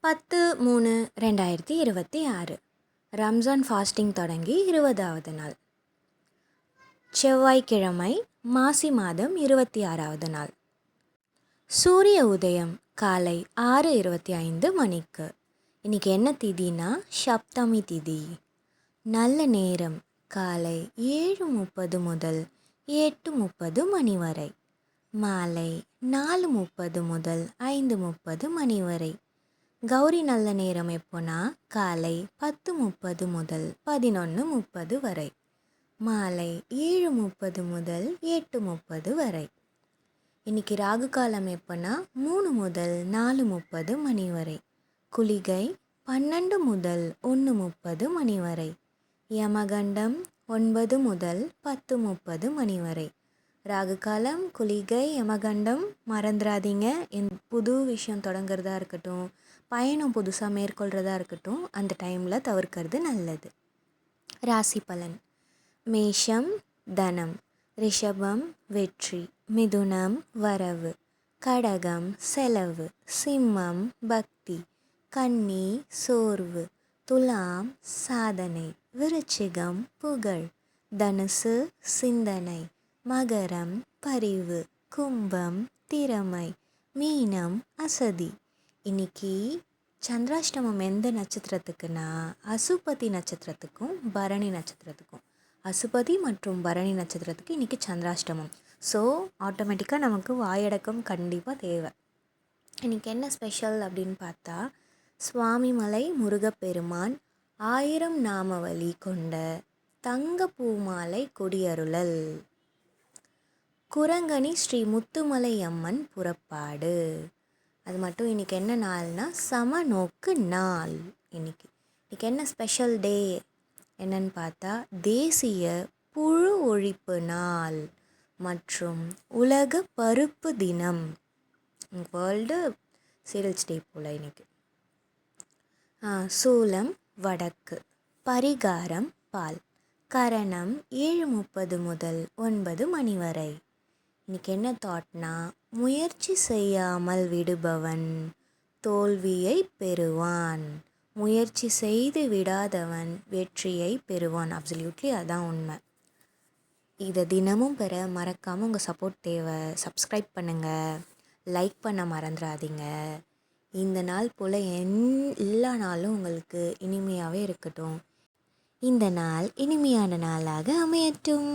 10/3/2026 Ramzan fasting தொடங்கி 20வது நாள். செவ்வாய்க்கிழமை, மாசி மாதம் 26வது நாள். சூரிய உதயம் காலை 6:25 மணிக்கு. இன்றைக்கி என்ன திதினா சப்தமி திதி. நல்ல நேரம் காலை 7:30 முதல் 8:30 மணி வரை. மாலை 4:30 முதல் 5:30 மணி வரை. கௌரி நல்ல நேரம் எப்போனா காலை 10:30 முதல் 11:30 வரை. மாலை 7:30 முதல் 8:30 வரை. இன்றைக்கி ராகு காலம் எப்போனா 3 முதல் 4:30 மணி வரை. குளிகை 12 முதல் 1:30 மணி வரை. யமகண்டம் 9 முதல் 10:30 மணி வரை. ராகு காலம், குளிகை, யமகண்டம் மறந்துடாதீங்க. புது விஷயம் தொடங்குறதா இருக்கட்டும், பயணம் புதுசாக மேற்கொள்கிறதா இருக்கட்டும், அந்த டைமில் தவிர்க்கிறது நல்லது. ராசி பலன். மேஷம் தனம், ரிஷபம் வெற்றி, மிதுனம் வரவு, கடகம் செலவு, சிம்மம் பக்தி, கன்னி சோர்வு, துலாம் சாதனை, விருச்சிகம் புகழ், தனுசு சிந்தனை, மகரம் பரிவு, கும்பம் திறமை, மீனம் அசதி. இன்னைக்கு சந்திராஷ்டமம் எந்த நட்சத்திரத்துக்குன்னா அசுபதி நட்சத்திரத்துக்கும் பரணி நட்சத்திரத்துக்கும். அசுபதி மற்றும் பரணி நட்சத்திரத்துக்கு இன்றைக்கி சந்திராஷ்டமம். ஸோ ஆட்டோமேட்டிக்காக நமக்கு வாயடக்கம் கண்டிப்பாக தேவை. இன்றைக்கி என்ன ஸ்பெஷல் அப்படின்னு பார்த்தா, சுவாமிமலை முருகப்பெருமான் 1000 நாமவழி கொண்ட தங்க பூமாலை கொடியருளல். குரங்கணி ஸ்ரீ முத்துமலை அம்மன் புறப்பாடு. அது மட்டும் இன்றைக்கி என்ன நாள்னா சமநோக்கு நாள். இன்றைக்கி என்ன ஸ்பெஷல் டே என்னன்னு பார்த்தா, தேசிய புழு ஒழிப்பு நாள் மற்றும் உலக பருப்பு தினம். வேர்ல்டு சீரியல்ஸ் டே போல் இன்றைக்கி. சூலம் வடக்கு, பரிகாரம் பால், கரணம் 7:30 முதல் 9 மணி வரை. இன்றைக்கி என்ன தாட்னா, முயற்சி செய்யாமல் விடுபவன் தோல்வியை பெறுவான், முயற்சி செய்து விடாதவன் வெற்றியை பெறுவான். அப்சல்யூட்லி அதான் உண்மை. இதை தினமும் பெற மறக்காமல் உங்கள் சப்போர்ட் தேவை. சப்ஸ்கிரைப் பண்ணுங்கள், லைக் பண்ண மறந்துடாதீங்க. இந்த நாள் போல் எல்லா நாளும் உங்களுக்கு இனிமையாகவே இருக்கட்டும். இந்த நாள் இனிமையான நாளாக அமையட்டும்.